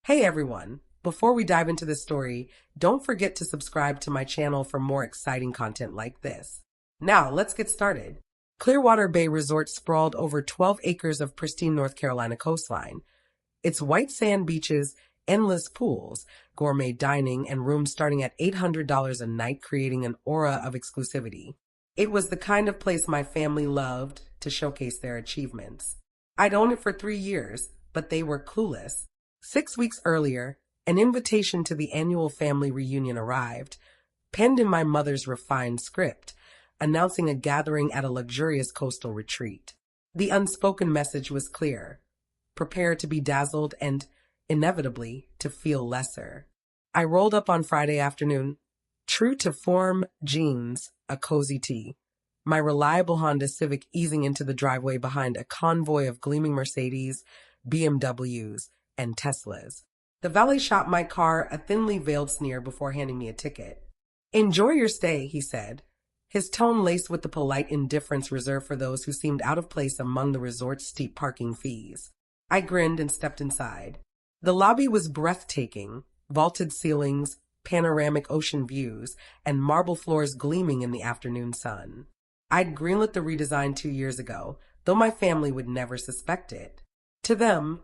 Hey everyone! Before we dive into this story, don't forget to subscribe to my channel for more exciting content like this. Now, let's get started. Clearwater Bay Resort sprawled over 12 acres of pristine North Carolina coastline. Its white sand beaches, endless pools, gourmet dining, and rooms starting at $800 a night, creating an aura of exclusivity. It was the kind of place my family loved to showcase their achievements. I'd owned it for 3 years, but they were clueless. 6 weeks earlier, an invitation to the annual family reunion arrived, penned in my mother's refined script, announcing a gathering at a luxurious coastal retreat. The unspoken message was clear: prepare to be dazzled and, inevitably, to feel lesser. I rolled up on Friday afternoon, true to form, jeans, a cozy tee, my reliable Honda Civic easing into the driveway behind a convoy of gleaming Mercedes, BMWs, and Teslas. The valet shot my car a thinly veiled sneer before handing me a ticket. "Enjoy your stay," he said, his tone laced with the polite indifference reserved for those who seemed out of place among the resort's steep parking fees. I grinned and stepped inside. The lobby was breathtaking: vaulted ceilings, panoramic ocean views, and marble floors gleaming in the afternoon sun. I'd greenlit the redesign 2 years ago, though my family would never suspect it. To them,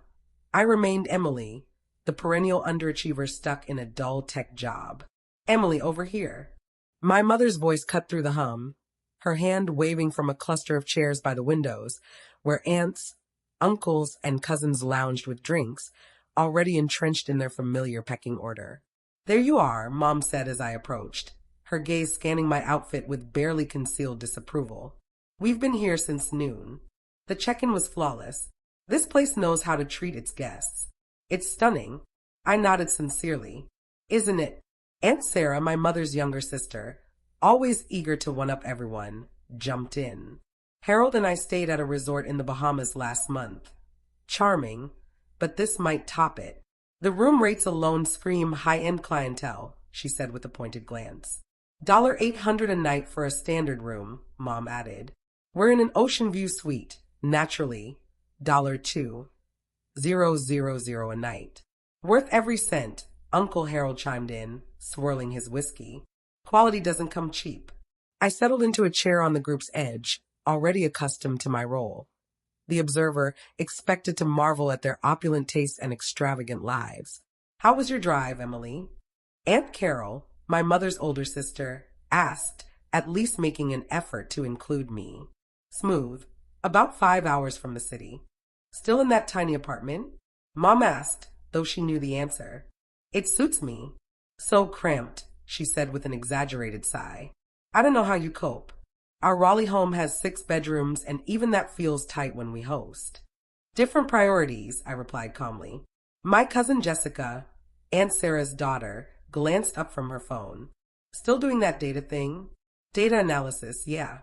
I remained Emily, the perennial underachiever stuck in a dull tech job. "Emily, over here." My mother's voice cut through the hum, her hand waving from a cluster of chairs by the windows, where aunts, uncles, and cousins lounged with drinks, already entrenched in their familiar pecking order. "There you are," Mom said as I approached, her gaze scanning my outfit with barely concealed disapproval. "We've been here since noon." The check-in was flawless. This place knows how to treat its guests. "It's stunning." I nodded sincerely. "Isn't it?" Aunt Sarah, my mother's younger sister, always eager to one-up everyone, jumped in. "Harold and I stayed at a resort in the Bahamas last month. Charming, but this might top it." "The room rates alone scream high-end clientele," she said with a pointed glance. $800 a night for a standard room," Mom added. "We're in an ocean view suite, naturally. $2,000 a night." "Worth every cent," Uncle Harold chimed in, swirling his whiskey. "Quality doesn't come cheap." I settled into a chair on the group's edge, already accustomed to my role. The observer, expected to marvel at their opulent tastes and extravagant lives. "How was your drive, Emily?" Aunt Carol, my mother's older sister, asked, at least making an effort to include me. "Smooth. About 5 hours from the city." "Still in that tiny apartment?" Mom asked, though she knew the answer. "It suits me." "So cramped," she said with an exaggerated sigh. "I don't know how you cope. Our Raleigh home has 6 bedrooms, and even that feels tight when we host." "Different priorities," I replied calmly. My cousin Jessica, Aunt Sarah's daughter, glanced up from her phone. "Still doing that data thing?" "Data analysis, yeah."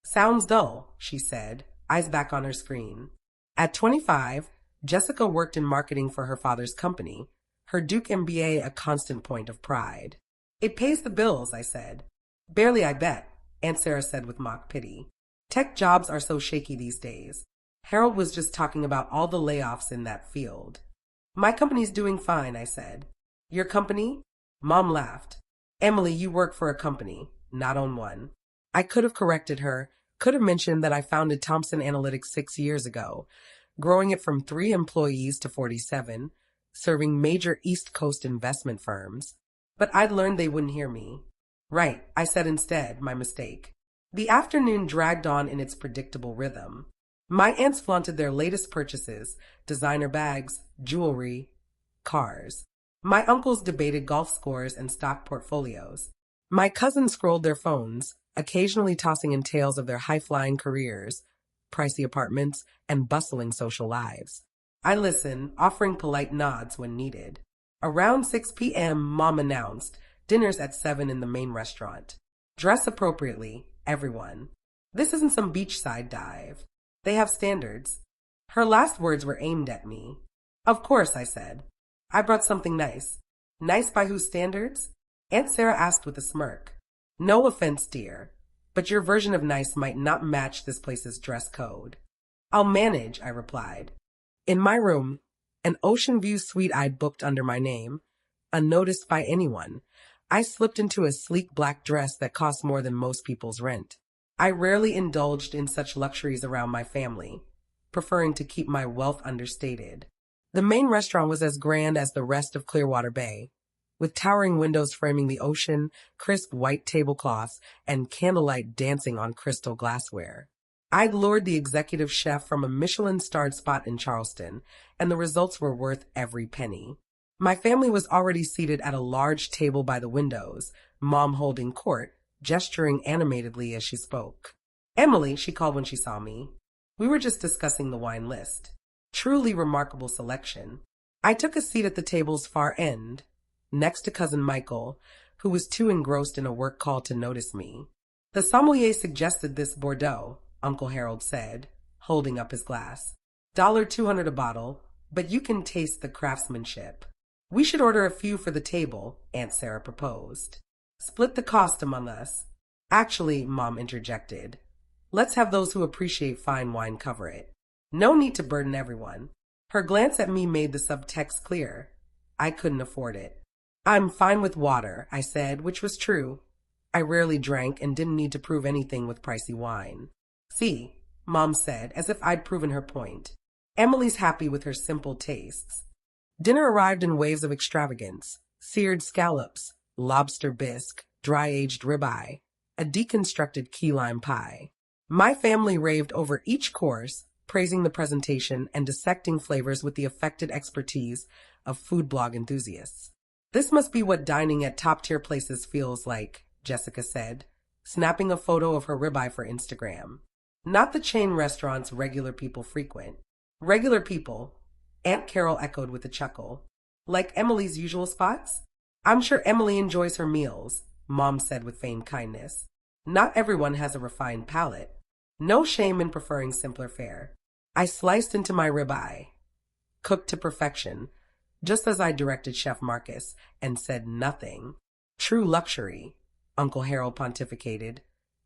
"Sounds dull," she said, eyes back on her screen. At 25, Jessica worked in marketing for her father's company, her Duke MBA a constant point of pride. "It pays the bills," I said. "Barely, I bet," Aunt Sarah said with mock pity. "Tech jobs are so shaky these days. Harold was just talking about all the layoffs in that field." "My company's doing fine," I said. "Your company?" Mom laughed. "Emily, you work for a company, not own one." I could have corrected her, could have mentioned that I founded Thomson Analytics 6 years ago, growing it from 3 employees to 47, serving major East Coast investment firms. But I'd learned they wouldn't hear me. "Right," I said instead, my mistake. The afternoon dragged on in its predictable rhythm. My aunts flaunted their latest purchases: designer bags, jewelry, cars. My uncles debated golf scores and stock portfolios. My cousins scrolled their phones, occasionally tossing in tales of their high-flying careers, pricey apartments, and bustling social lives. I listened, offering polite nods when needed. Around 6 p.m., Mom announced, "Dinner's at 7 in the main restaurant. Dress appropriately, everyone. This isn't some beachside dive. They have standards." Her last words were aimed at me. "Of course," I said. "I brought something nice." "Nice by whose standards?" Aunt Sarah asked with a smirk. "No offense, dear, but your version of nice might not match this place's dress code." "I'll manage," I replied. In my room, An ocean view suite I'd booked under my name, unnoticed by anyone. I slipped into a sleek black dress that cost more than most people's rent. I rarely indulged in such luxuries around my family, preferring to keep my wealth understated. The main restaurant was as grand as the rest of Clearwater Bay, with towering windows framing the ocean, crisp white tablecloths, and candlelight dancing on crystal glassware. I'd lured the executive chef from a Michelin-starred spot in Charleston, and the results were worth every penny. My family was already seated at a large table by the windows, Mom holding court, gesturing animatedly as she spoke. Emily, she called when she saw me. We were just discussing the wine list. Truly remarkable selection. I took a seat at the table's far end, next to cousin Michael, who was too engrossed in a work call to notice me. The sommelier suggested this Bordeaux, Uncle Harold said, holding up his glass. $200 a bottle, but you can taste the craftsmanship. We should order a few for the table, Aunt Sarah proposed. Split the cost among us. Actually, Mom interjected. Let's have those who appreciate fine wine cover it. No need to burden everyone. Her glance at me made the subtext clear. I couldn't afford it. I'm fine with water, I said, which was true. I rarely drank and didn't need to prove anything with pricey wine. See, Mom said, as if I'd proven her point. Emily's happy with her simple tastes. Dinner arrived in waves of extravagance. Seared scallops, lobster bisque, dry-aged ribeye, a deconstructed key lime pie. My family raved over each course, praising the presentation and dissecting flavors with the affected expertise of food blog enthusiasts. This must be what dining at top-tier places feels like, Jessica said, snapping a photo of her ribeye for Instagram. Not the chain restaurants regular people frequent. Regular people, Aunt Carol echoed with a chuckle. Like Emily's usual spots? I'm sure Emily enjoys her meals, Mom said with feigned kindness. Not everyone has a refined palate. No shame in preferring simpler fare. I sliced into my ribeye, cooked to perfection, just as I directed Chef Marcus, and said nothing. True luxury, Uncle Harold pontificated.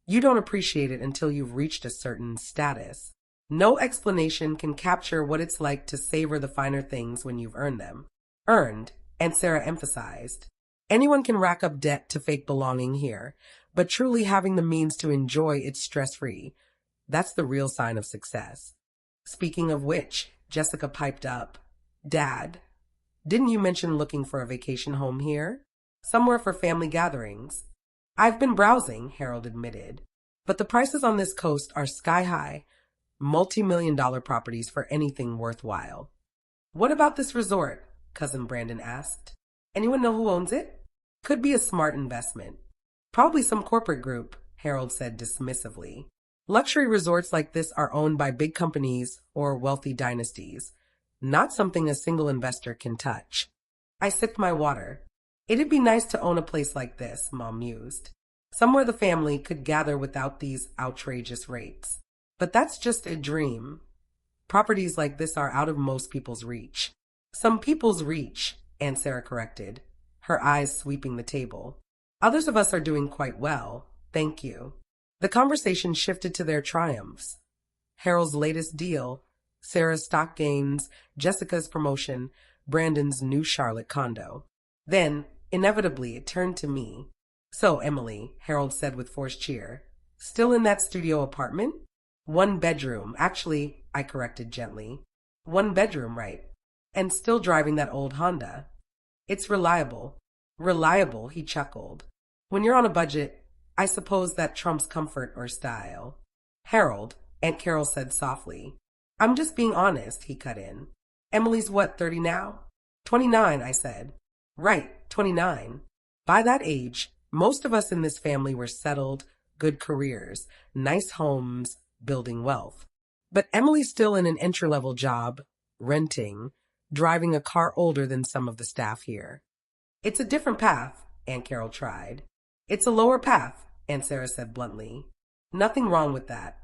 You don't appreciate it until you've reached a certain status. No explanation can capture what it's like to savor the finer things when you've earned them. Earned, Aunt Sarah emphasized. Anyone can rack up debt to fake belonging here, but truly having the means to enjoy it stress-free, that's the real sign of success. Speaking of which, Jessica piped up. Dad, didn't you mention looking for a vacation home here? Somewhere for family gatherings. I've been browsing, Harold admitted, but the prices on this coast are sky-high, multi-million-dollar properties for anything worthwhile. What about this resort? Cousin Brandon asked. Anyone know who owns it? Could be a smart investment. Probably some corporate group, Harold said dismissively. Luxury resorts like this are owned by big companies or wealthy dynasties, not something a single investor can touch. I sipped my water. It'd be nice to own a place like this, Mom mused. Somewhere the family could gather without these outrageous rates. But that's just a dream. Properties like this are out of most people's reach. Some people's reach, Aunt Sarah corrected, her eyes sweeping the table. Others of us are doing quite well, thank you. The conversation shifted to their triumphs. Harold's latest deal, Sarah's stock gains, Jessica's promotion, Brandon's new Charlotte condo. Then, inevitably, it turned to me. So, Emily, Harold said with forced cheer, still in that studio apartment? 1 bedroom. Actually, I corrected gently. 1 bedroom, right. And still driving that old Honda. It's reliable. Reliable, he chuckled. When you're on a budget, I suppose that trumps comfort or style. Harold, Aunt Carol said softly. I'm just being honest, he cut in. Emily's what, 30 now? 29, I said. Right, 29. By that age, most of us in this family were settled, good careers, nice homes, building wealth. But Emily's still in an entry-level job, renting, driving a car older than some of the staff here. It's a different path, Aunt Carol tried. It's a lower path, Aunt Sarah said bluntly. Nothing wrong with that.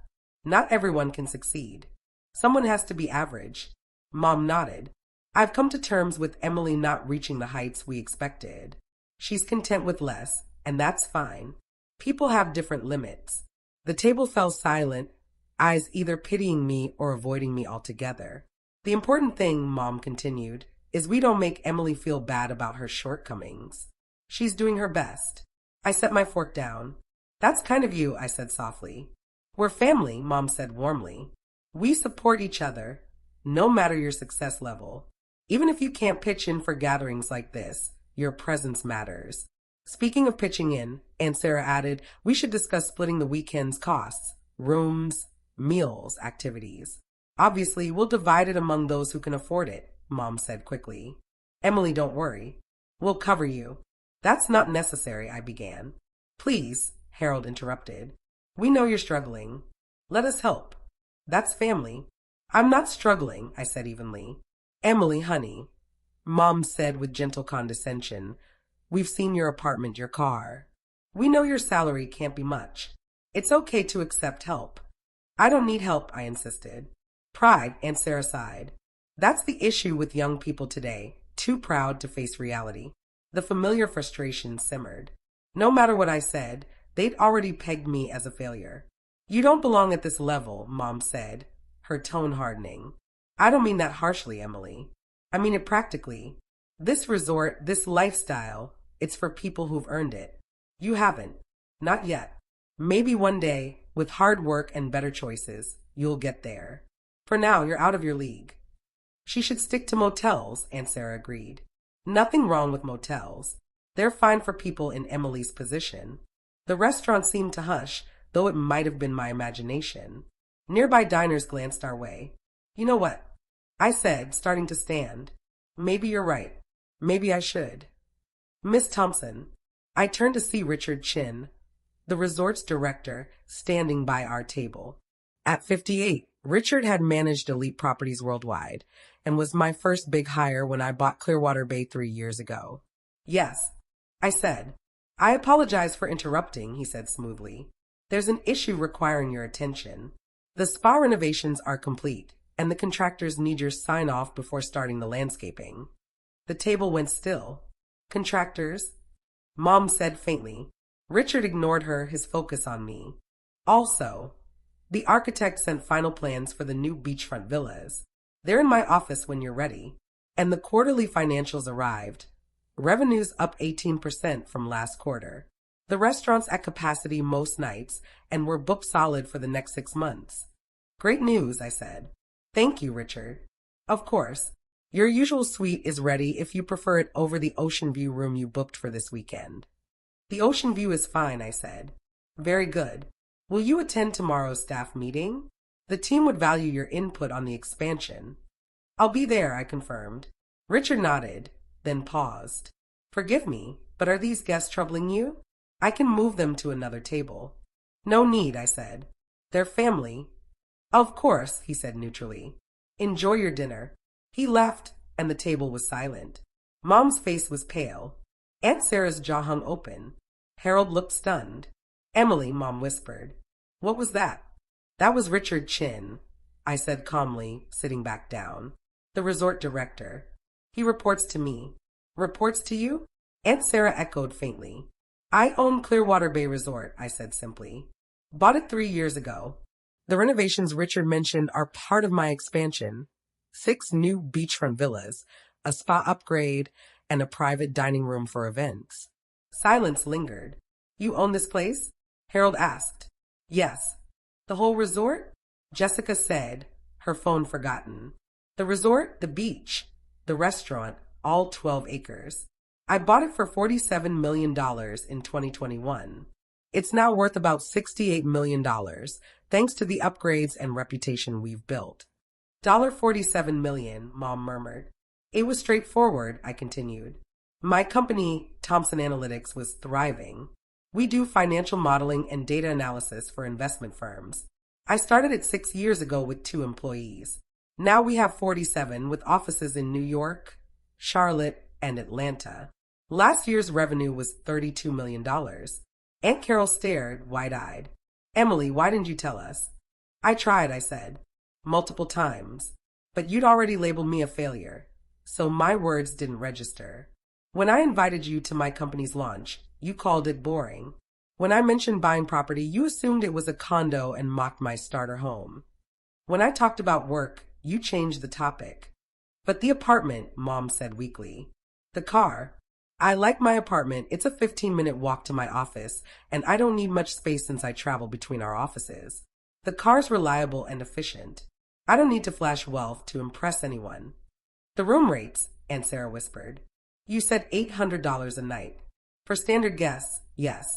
Not everyone can succeed. Someone has to be average. Mom nodded. I've come to terms with Emily not reaching the heights we expected. She's content with less, and that's fine. People have different limits. The table fell silent, eyes either pitying me or avoiding me altogether. The important thing, Mom continued, is we don't make Emily feel bad about her shortcomings. She's doing her best. I set my fork down. That's kind of you, I said softly. We're family, Mom said warmly. We support each other, no matter your success level. Even if you can't pitch in for gatherings like this, your presence matters. Speaking of pitching in, Aunt Sarah added, we should discuss splitting the weekend's costs, rooms, meals, activities. Obviously, we'll divide it among those who can afford it, Mom said quickly. Emily, don't worry. We'll cover you. That's not necessary, I began. Please, Harold interrupted. We know you're struggling. Let us help. That's family. I'm not struggling, I said evenly. Emily, honey, Mom said with gentle condescension, we've seen your apartment, your car. We know your salary can't be much. It's okay to accept help. I don't need help, I insisted. Pride, Aunt Sarah sighed. That's the issue with young people today, too proud to face reality. The familiar frustration simmered. No matter what I said, they'd already pegged me as a failure. You don't belong at this level, Mom said, her tone hardening. I don't mean that harshly, Emily. I mean it practically. This resort, this lifestyle, it's for people who've earned it. You haven't. Not yet. Maybe one day, with hard work and better choices, you'll get there. For now, you're out of your league. She should stick to motels, Aunt Sarah agreed. Nothing wrong with motels. They're fine for people in Emily's position. The restaurant seemed to hush, though it might have been my imagination. Nearby diners glanced our way. You know what? I said, starting to stand. Maybe you're right. Maybe I should. Miss Thompson. I turned to see Richard Chin, the resort's director, standing by our table. At 58, Richard had managed elite properties worldwide and was my first big hire when I bought Clearwater Bay 3 years ago. Yes, I said. I apologize for interrupting, he said smoothly. There's an issue requiring your attention. The spa renovations are complete, and the contractors need your sign-off before starting the landscaping. The table went still. Contractors? Mom said faintly. Richard ignored her, his focus on me. Also, the architect sent final plans for the new beachfront villas. They're in my office when you're ready. And the quarterly financials arrived. Revenue's up 18% from last quarter. The restaurant's at capacity most nights, and we're booked solid for the next 6 months. Great news, I said. Thank you, Richard. Of course. Your usual suite is ready if you prefer it over the ocean view room you booked for this weekend. The ocean view is fine, I said. Very good. Will you attend tomorrow's staff meeting? The team would value your input on the expansion. I'll be there, I confirmed. Richard nodded, then paused. Forgive me, but are these guests troubling you? I can move them to another table. No need, I said. They're family. Of course, he said neutrally. Enjoy your dinner. He left, and the table was silent. Mom's face was pale. Aunt Sarah's jaw hung open. Harold looked stunned. Emily, Mom whispered. What was that? That was Richard Chin, I said calmly, sitting back down. The resort director. He reports to me. Reports to you? Aunt Sarah echoed faintly. I own Clearwater Bay Resort, I said simply. Bought it 3 years ago. The renovations Richard mentioned are part of my expansion. 6 new beachfront villas, a spa upgrade, and a private dining room for events. Silence lingered. You own this place? Harold asked. Yes. The whole resort? Jessica said, her phone forgotten. The resort, the beach, the restaurant, all 12 acres. I bought it for $47 million in 2021. It's now worth about $68 million, thanks to the upgrades and reputation we've built. $47 million, Mom murmured. It was straightforward, I continued. My company, Thomson Analytics, was thriving. We do financial modeling and data analysis for investment firms. I started it 6 years ago with 2 employees. Now we have 47 with offices in New York, Charlotte, and Atlanta. Last year's revenue was $32 million. Aunt Carol stared, wide-eyed. Emily, why didn't you tell us? I tried, I said. Multiple times. But you'd already labeled me a failure, so my words didn't register. When I invited you to my company's launch, you called it boring. When I mentioned buying property, you assumed it was a condo and mocked my starter home. When I talked about work, You changed the topic. But the apartment, Mom said weakly. The car. I like my apartment. It's a 15-minute walk to my office, and I don't need much space since I travel between our offices. The car's reliable and efficient. I don't need to flash wealth to impress anyone. The room rates, Aunt Sarah whispered. You said $800 a night. For standard guests, yes.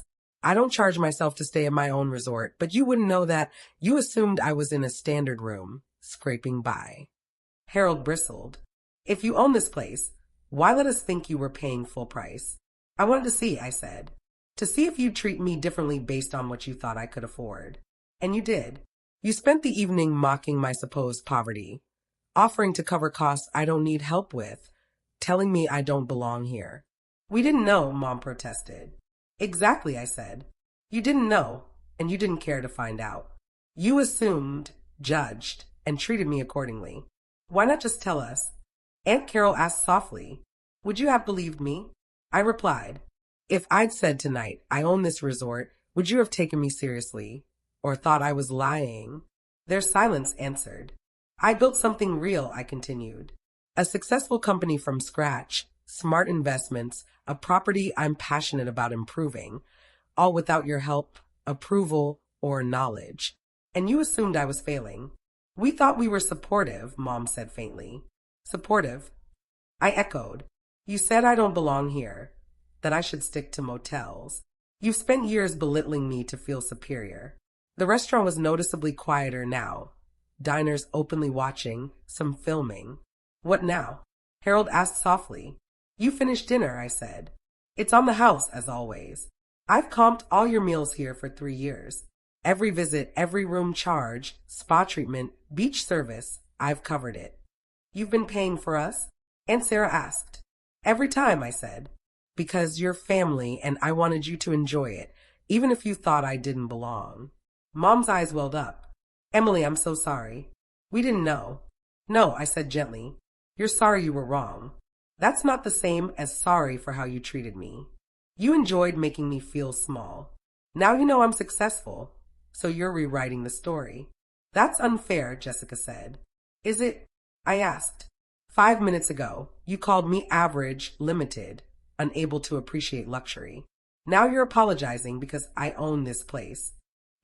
I don't charge myself to stay at my own resort, but you wouldn't know that. You assumed I was in a standard room, scraping by. Harold bristled. If you own this place, why let us think you were paying full price? I wanted to see, I said. To see if you'd treat me differently based on what you thought I could afford. And you did. You spent the evening mocking my supposed poverty, offering to cover costs I don't need help with, telling me I don't belong here. We didn't know, Mom protested. Exactly, I said. You didn't know, and you didn't care to find out. You assumed, judged, and treated me accordingly. Why not just tell us? Aunt Carol asked softly. Would you have believed me? I replied. If I'd said tonight, I own this resort, would you have taken me seriously? Or thought I was lying? Their silence answered. I built something real, I continued. A successful company from scratch, smart investments, a property I'm passionate about improving, all without your help, approval, or knowledge. And you assumed I was failing. We thought we were supportive, Mom said faintly. Supportive? I echoed. You said I don't belong here, that I should stick to motels. You've spent years belittling me to feel superior. The restaurant was noticeably quieter now. Diners openly watching, some filming. What now? Harold asked softly. You finished dinner, I said. It's on the house, as always. I've comped all your meals here for 3 years. Every visit, every room charge, spa treatment, beach service, I've covered it. You've been paying for us? Aunt Sarah asked. Every time, I said. Because you're family and I wanted you to enjoy it, even if you thought I didn't belong. Mom's eyes welled up. Emily, I'm so sorry. We didn't know. No, I said gently. You're sorry you were wrong. That's not the same as sorry for how you treated me. You enjoyed making me feel small. Now you know I'm successful, so you're rewriting the story. That's unfair, Jessica said. Is it? I asked. 5 minutes ago, you called me average, limited, unable to appreciate luxury. Now you're apologizing because I own this place.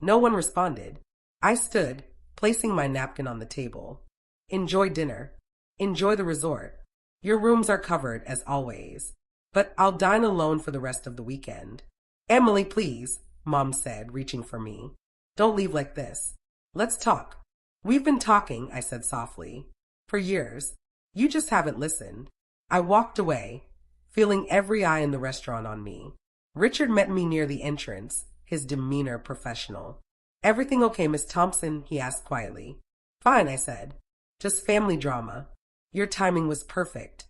No one responded. I stood, placing my napkin on the table. Enjoy dinner. Enjoy the resort. Your rooms are covered, as always. But I'll dine alone for the rest of the weekend. Emily, please, Mom said, reaching for me. Don't leave like this. Let's talk. We've been talking, I said softly. For years. You just haven't listened. I walked away, feeling every eye in the restaurant on me. Richard met me near the entrance, his demeanor professional. Everything okay, Miss Thompson? He asked quietly. Fine, I said. Just family drama. Your timing was perfect.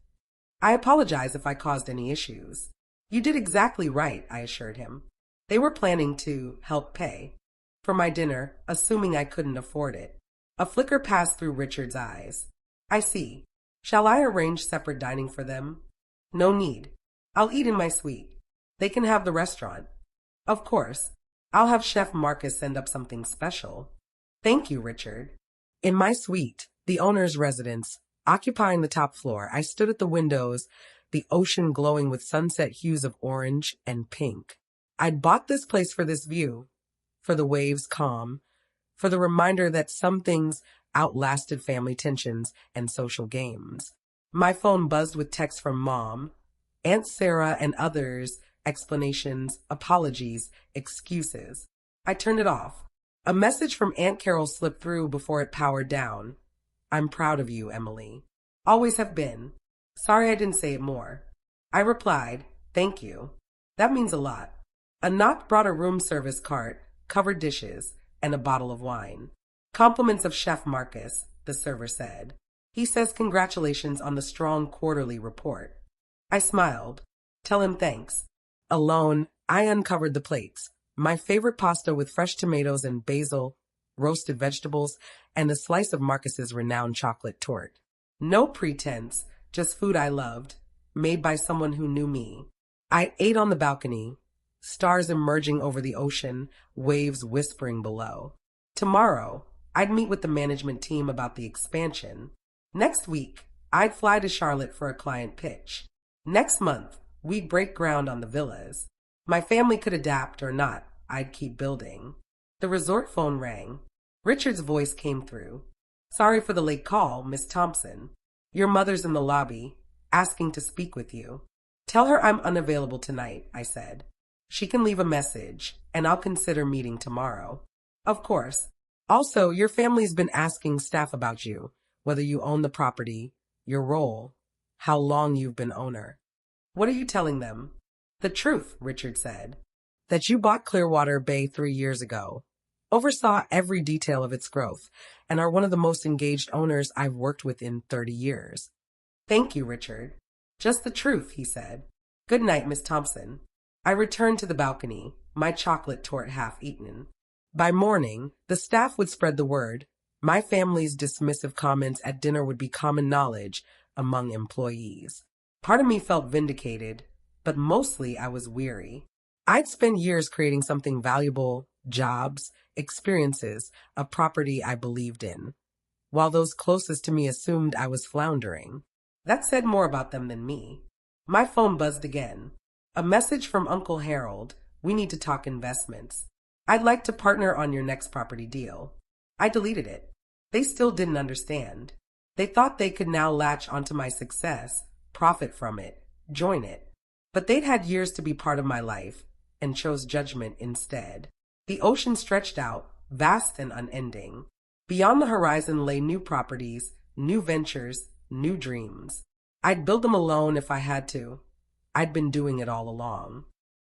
I apologize if I caused any issues. You did exactly right, I assured him. They were planning to help pay for my dinner, assuming I couldn't afford it. A flicker passed through Richard's eyes. I see. Shall I arrange separate dining for them? No need. I'll eat in my suite. They can have the restaurant. Of course. I'll have Chef Marcus send up something special. Thank you, Richard. In my suite, the owner's residence, occupying the top floor, I stood at the windows, the ocean glowing with sunset hues of orange and pink. I'd bought this place for this view, for the waves' calm, for the reminder that some things outlasted family tensions and social games. My phone buzzed with texts from Mom, Aunt Sarah, and others, explanations, apologies, excuses. I turned it off. A message from Aunt Carol slipped through before it powered down. I'm proud of you, Emily. Always have been. Sorry I didn't say it more. I replied, thank you. That means a lot. A knock brought a room service cart, covered dishes, and a bottle of wine. Compliments of Chef Marcus, the server said. He says congratulations on the strong quarterly report. I smiled. Tell him thanks. Alone, I uncovered the plates. My favorite pasta with fresh tomatoes and basil, roasted vegetables, and a slice of Marcus's renowned chocolate torte. No pretense, just food I loved, made by someone who knew me. I ate on the balcony, stars emerging over the ocean, waves whispering below. Tomorrow, I'd meet with the management team about the expansion. Next week, I'd fly to Charlotte for a client pitch. Next month, we'd break ground on the villas. My family could adapt or not. I'd keep building. The resort phone rang. Richard's voice came through. "Sorry for the late call, Miss Thompson. Your mother's in the lobby, asking to speak with you." "Tell her I'm unavailable tonight," I said. "She can leave a message, and I'll consider meeting tomorrow." "Of course. Also, your family's been asking staff about you, whether you own the property, your role, how long you've been owner." "What are you telling them?" "The truth," Richard said. "That you bought Clearwater Bay 3 years ago, oversaw every detail of its growth, and are one of the most engaged owners I've worked with in 30 years. "Thank you, Richard." "Just the truth," he said. "Good night, Miss Thompson." I returned to the balcony, my chocolate torte half eaten. By morning, the staff would spread the word. My family's dismissive comments at dinner would be common knowledge among employees. Part of me felt vindicated, but mostly I was weary. I'd spent years creating something valuable, jobs, experiences, a property I believed in, while those closest to me assumed I was floundering. That said more about them than me. My phone buzzed again. A message from Uncle Harold. "We need to talk investments. I'd like to partner on your next property deal." I deleted it. They still didn't understand. They thought they could now latch onto my success, profit from it, join it. But they'd had years to be part of my life, and chose judgment instead. The ocean stretched out, vast and unending. Beyond the horizon lay new properties, new ventures, new dreams. I'd build them alone if I had to. I'd been doing it all along.